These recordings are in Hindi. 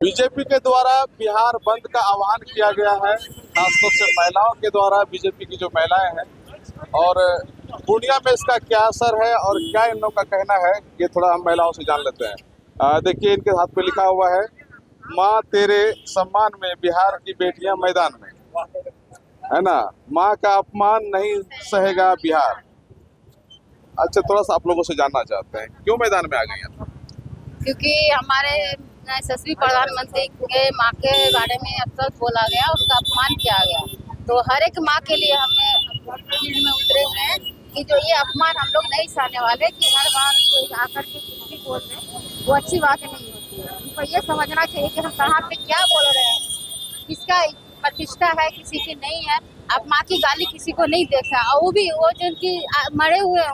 बीजेपी के द्वारा बिहार बंद का आह्वान किया गया है, खासतौर से महिलाओं के द्वारा। बीजेपी की जो महिलाएं हैं और पूर्णिया में इसका क्या असर है और क्या इन लोगों का कहना है, ये थोड़ा हम महिलाओं से जान लेते हैं। देखिए, इनके हाथ पे लिखा हुआ है, माँ तेरे सम्मान में बिहार की बेटियां मैदान में, है ना। माँ का अपमान नहीं सहेगा बिहार। अच्छा, थोड़ा सा आप लोगों से जानना चाहते हैं, क्यों मैदान में आ गई हैं? क्योंकि हमारे यशस्वी प्रधानमंत्री के माँ के बारे में अफसोस बोला गया, उसका अपमान किया गया। तो हर एक माँ के लिए हमें फील्ड में उतरे हुए हैं कि जो ये अपमान हम लोग नहीं सहने वाले कि हर बार कोई आकर के कुछ भी बोल रहे, वो अच्छी बात नहीं होती है। उनको ये समझना चाहिए कि हम कहाँ पे क्या बोल रहे हैं, किसका प्रतिष्ठा है, किसी की नहीं है। आप माँ की गाली किसी को नहीं देखा, और वो भी वो जिनकी मरे हुए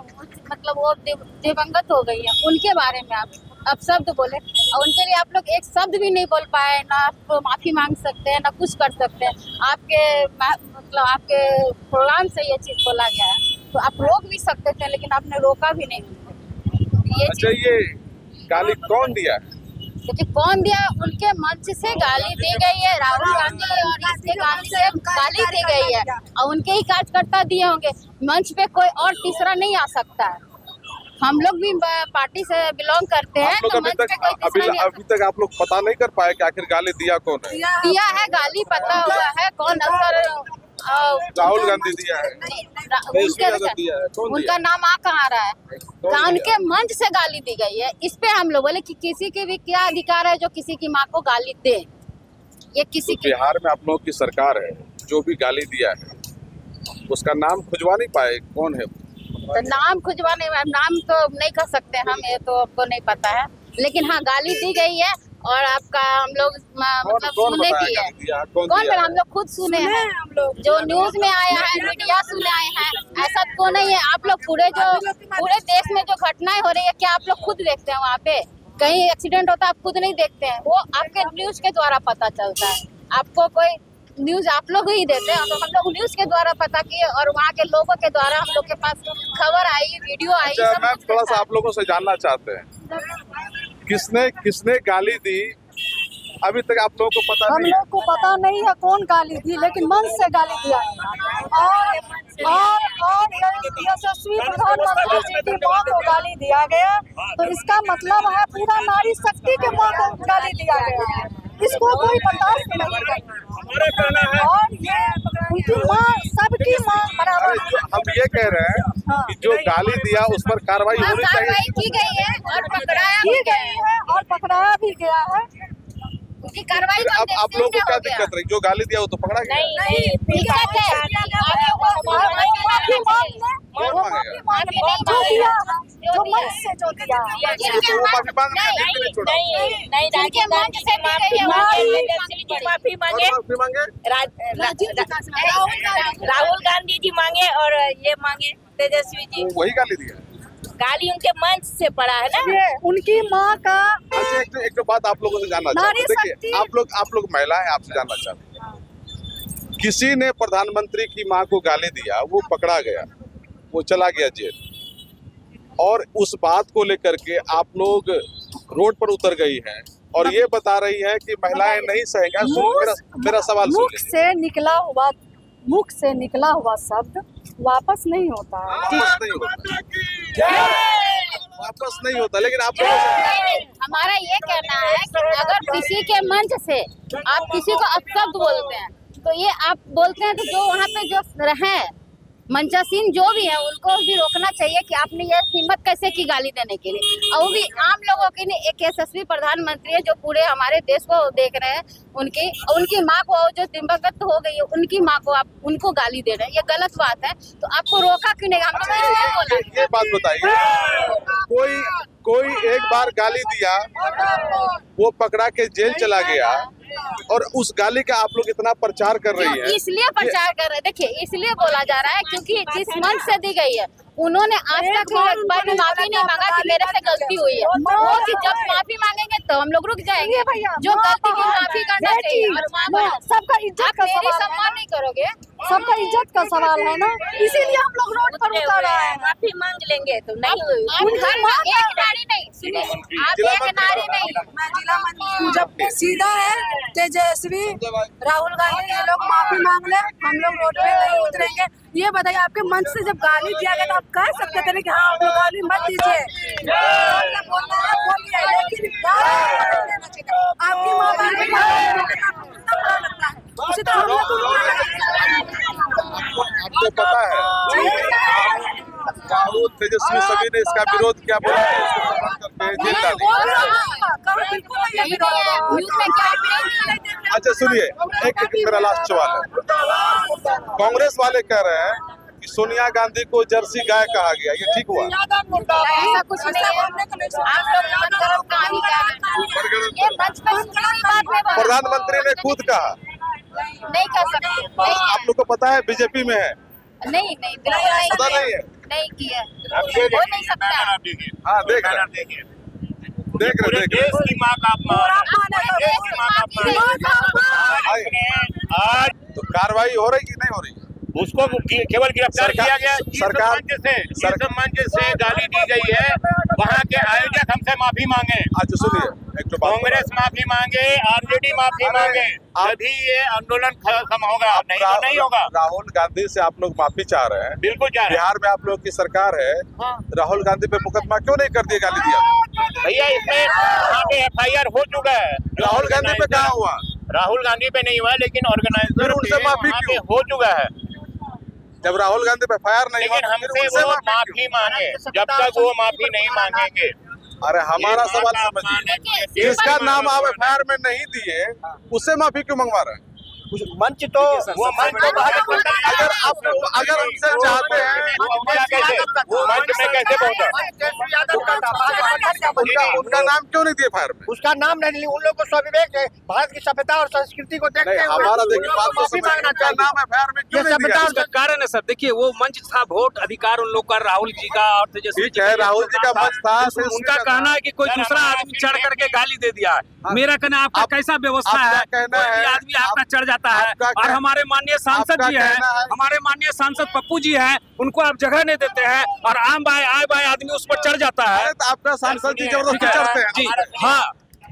मतलब वो दिवंगत हो गई है, उनके बारे में आप शब्द बोले, और उनके लिए आप लोग एक शब्द भी नहीं बोल पाए। ना आप माफी मांग सकते हैं, ना कुछ कर सकते हैं। आपके मतलब आपके प्रोग्राम से ये चीज बोला गया है, तो आप रोक भी सकते थे, लेकिन आपने रोका भी नहीं। ये अच्छा, ये गाली कौन दिया? देखिए, कौन दिया? उनके मंच से गाली दी गई है, राहुल गांधी और इसके गाली से गाली दी गई है, और उनके ही कार्यकर्ता दिए होंगे। मंच पे कोई और तीसरा नहीं आ सकता है। हम लोग भी पार्टी से बिलोंग करते हैं, तो मंच पे कोई तीसरा नहीं। अभी तक आप लोग पता नहीं कर पाए कि आखिर गाली दिया कौन है? दिया है गाली, पता हुआ है कौन। अगर राहुल गांधी दिया है, उनका नाम आ कहाँ रहा है? उनके मंच से गाली दी गई है। इस पे हम लोग बोले कि किसी के भी क्या अधिकार है जो किसी की माँ को गाली दे? ये किसी की बिहार में आप लोगों की सरकार है, जो भी गाली दिया है उसका नाम खुजवा नहीं पाए, कौन है? तो नाम खुजवाने, नाम तो नहीं कह सकते हम, ये तो आपको नहीं पता है। लेकिन हाँ, गाली दी गई है, और आपका हम लोग मतलब सुने भी है। कौन? हम लोग खुद सुने हैं, जो न्यूज में आया है, मीडिया सुने आए हैं। ऐसा तो नहीं है। आप लोग पूरे देश में जो घटनाएं हो रही है, क्या आप लोग खुद देखते हैं? वहाँ पे कहीं एक्सीडेंट होता है, आप खुद नहीं देखते हैं, वो आपके न्यूज के द्वारा पता चलता है। आपको कोई न्यूज आप लोग ही देते हैं, तो हम लोग न्यूज के द्वारा पता किए, और वहाँ के लोगों के द्वारा हम लोग के पास खबर आई, वीडियो आई। अच्छा, मैं थोड़ा सा आप लोगों से जानना चाहते हैं, किसने गाली दी? अभी तक आप लोगों को पता नहीं? हम लोग को पता नहीं है कौन गाली दी, लेकिन मन से गाली दिया और यशस्वी प्रधानमंत्री जी की मां को गाली दिया गया, तो इसका मतलब है पूरा नारी शक्ति के मां को गाली दिया गया है। इसको कोई बर्दाश्त नहीं करना। और ये उनकी माँ, सबकी माँ बराबर। हम ये कह रहे हैं कि जो गाली दिया उस पर कार्रवाई होनी चाहिए। की गई है और पकड़ाया की गई है और पकड़ाया भी गया है। उसकी कार्रवाई अब आप लोगों को क्या दिक्कत रही? जो गाली दिया वो तो पकड़ा गया। माफी मांगे, राहुल गांधी जी मांगे और ये मांगे तेजस्वी जी। वही गाली दिया, गाली उनके मंच से पड़ा है ना। उनकी माँ का। अच्छा, एक बात आप लोगों से जानना चाहते हैं। देखिए, आप लोग महिला हैं, आपसे जानना चाहते हैं, किसी ने प्रधानमंत्री की मां को गाली दिया, वो पकड़ा गया, वो चला गया जेल, और उस बात को लेकर के आप लोग रोड पर उतर गई हैं और ये बता रही है कि महिलाएं नहीं सहेंगी। मेरा सवाल सुन लीजिए। मुख से निकला हुआ शब्द वापस नहीं होता है। वापस नहीं होता, लेकिन आप लोगों से हमारा ये कहना है कि अगर किसी के मंच से आप किसी को अपशब्द बोलते हैं, तो ये आप बोलते हैं, तो जो वहाँ पे जो रहे मंचासीन जो भी है, उनको भी रोकना चाहिए कि आपने ये हिम्मत कैसे की गाली देने के लिए। और वो भी आम लोगों के लिए। एक यशस्वी प्रधानमंत्री है जो पूरे हमारे देश को देख रहे हैं, उनकी माँ को जो दिवंगत हो गई है, उनकी माँ को आप उनको गाली दे रहे हैं, ये गलत बात है। तो आपको रोका क्यों नहीं? हम लोग ये बात बताइए, कोई एक बार गाली दिया, वो पकड़ा के जेल चला गया, और उस गाली का आप लोग इतना प्रचार कर रही है। इसलिए प्रचार कर रहे हैं। देखिए, इसलिए बोला जा रहा है क्योंकि जिस मंच से दी गई है, उन्होंने आज तक एक बार भी माफी नहीं मांगा कि मेरे से गलती हुई है। वो कि जब माफी मांगेंगे तो हम लोग रुक जाएंगे। जो गलती की माफी करना चाहिए, और सबका इज्जत, आप मेरी सम्मान नहीं करोगे सबका इज्जत का सवाल है ना, इसीलिए हम लोग रोड पर उतर रहे हैं। माफी मांग लेंगे तो नहीं हुई। उनकी मांग एक नारी नहीं, सुनिए, आप एक नारी नहीं। मैं जिला मंत्री जब सीधा है तेजस्वी राहुल गांधी ये लोग माफी मांग ले, हम लोग रोड पे नहीं उतरेंगे। ये बताइए आपके मंच से जब गाली दिया गया तो आप कह सकते थे कि हाँ आप लोग गाली मत दीजिए, बोलना है बोलिए, लेकिन आपकी माँ बहन को कितना बुरा लगता है, उसी तरह हम लोग आपको पता है राहुल तेजस्वी सभी ने इसका विरोध किया, बोला जेल डाली। न्यूज़ में क्या अच्छा सुनिए, एक मेरा लास्ट सवाल है। कांग्रेस वाले कह रहे हैं कि सोनिया गांधी को जर्सी गाय कहा गया, ये ठीक हुआ? ऐसा कुछ नहीं है। आप लोग मत करो कहानी का, ये मंच पर किसी बात में बोला। प्रधानमंत्री ने खुद कहा। नहीं कर सकते, नहीं आप लोग को पता है बीजेपी में है? नहीं नहीं बिल्कुल नहीं पता किया, नहीं है? नहीं किया, हो नहीं सकता। हाँ देख रहे देख रहे देश की माँ का अपमान, देश की माँ का अपमान। आज तो कार्रवाई हो रही कि नहीं हो रही? उसको केवल गिरफ्तार किया गया। सरकार जिस मंच से गाली दी गई है, वहाँ के आयोजक हमसे माफी मांगे। अच्छा सुनिए, एक तो बात कांग्रेस माफी मांगे, आरजेडी माफी मांगे, तभी ये आंदोलन खत्म होगा, नहीं तो नहीं होगा। राहुल गांधी से आप लोग माफी चाह रहे हैं, बिल्कुल चाह रहे हैं। बिहार में आप लोग की सरकार है, राहुल गांधी पे मुकदमा क्यों नहीं कर दिया गाली दिया? भैया इसमें वहाँ पे FIR हो चुका है। राहुल गांधी पे कहाँ हुआ? राहुल गांधी पे नहीं हुआ, लेकिन ऑर्गेनाइजर उनसे माफी वहाँ पे क्यों? हो चुका है। जब राहुल गांधी पे FIR नहीं हुआ लेकिन तो फिर हमसे उनसे वो माफी माफी मांगे, जब तक वो माफी नहीं मांगेंगे। क्यों? अरे हमारा सवाल समझिए, जिसका नाम आप FIR में नहीं दिए उससे माफी क्यों मंगवा रहे हैं? मंच तो वो मंच तो अगर आप अगर उनसे चाहते हैं वो मंच में कैसे पहुंचा? उनका नाम क्यों नहीं दिए FIR में? उसका नाम नहीं लिया। उन लोगों को स्वाभिवेक है, भारत की सभ्यता और संस्कृति को देखते नहीं, हुए हमारा देखिए बात तो माफी समझिए, मांगना उनका चाहिए। नाम FIR में क्यों ये नहीं सभ्यता दिया? और कारण है सर, देखिए वो मंच था, वोट अधिकार उन लोग का, राहुल जी का और तेजस्वी ठीक जी है, का। राहुल जी का मंच था, उनका कहना है कि कोई दूसरा आदमी चढ़ करके गाली दे दिया है। मेरा कहना आपका कैसा व्यवस्था आपका है, कहना कोई भी है- आदमी आपका चढ़ जाता है, आपका और हमारे माननीय सांसद आपका जी है, कहना है- हमारे माननीय सांसद पप्पू जी हैं, उनको आप जगह नहीं देते हैं, और आम बाय आदमी उस पर चढ़ जाता है। अरे तो आपका सांसद जी जबरदस्ती चढ़ते हैं। जी हाँ,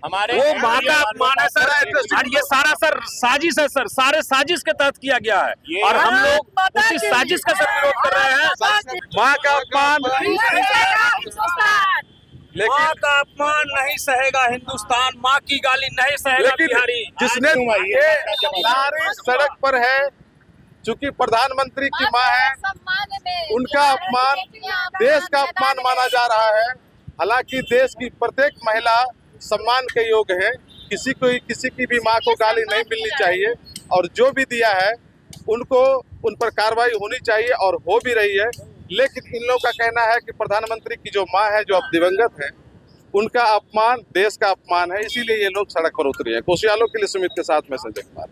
हमारे वो माँ का अपमान है सर, और ये सारा सर साजिश है सर, सारे साजिश के तहत किया गया है, और हम लोग उसी साजिश का सर विरोध कर रहे हैं। माँ का अपमान, लेकिन माँ का अपमान नहीं सहेगा हिंदुस्तान, माँ की गाली नहीं सहेगा लेकिन बिहारी। जिसने ये नारी सड़क पर है, चूंकि प्रधानमंत्री की माँ है, उनका अपमान देश का अपमान माना जा रहा है। हालांकि देश की प्रत्येक महिला सम्मान के योग्य है, किसी की भी माँ को गाली नहीं मिलनी चाहिए, और जो भी दिया है उनको उन पर कार्रवाई होनी चाहिए और हो भी रही है। लेकिन इन लोगों का कहना है कि प्रधानमंत्री की जो माँ है, जो अब दिवंगत है, उनका अपमान देश का अपमान है, इसीलिए ये लोग सड़क पर उतरे हैं। कोशियालों के लिए सुमित के साथ में संजय कुमार।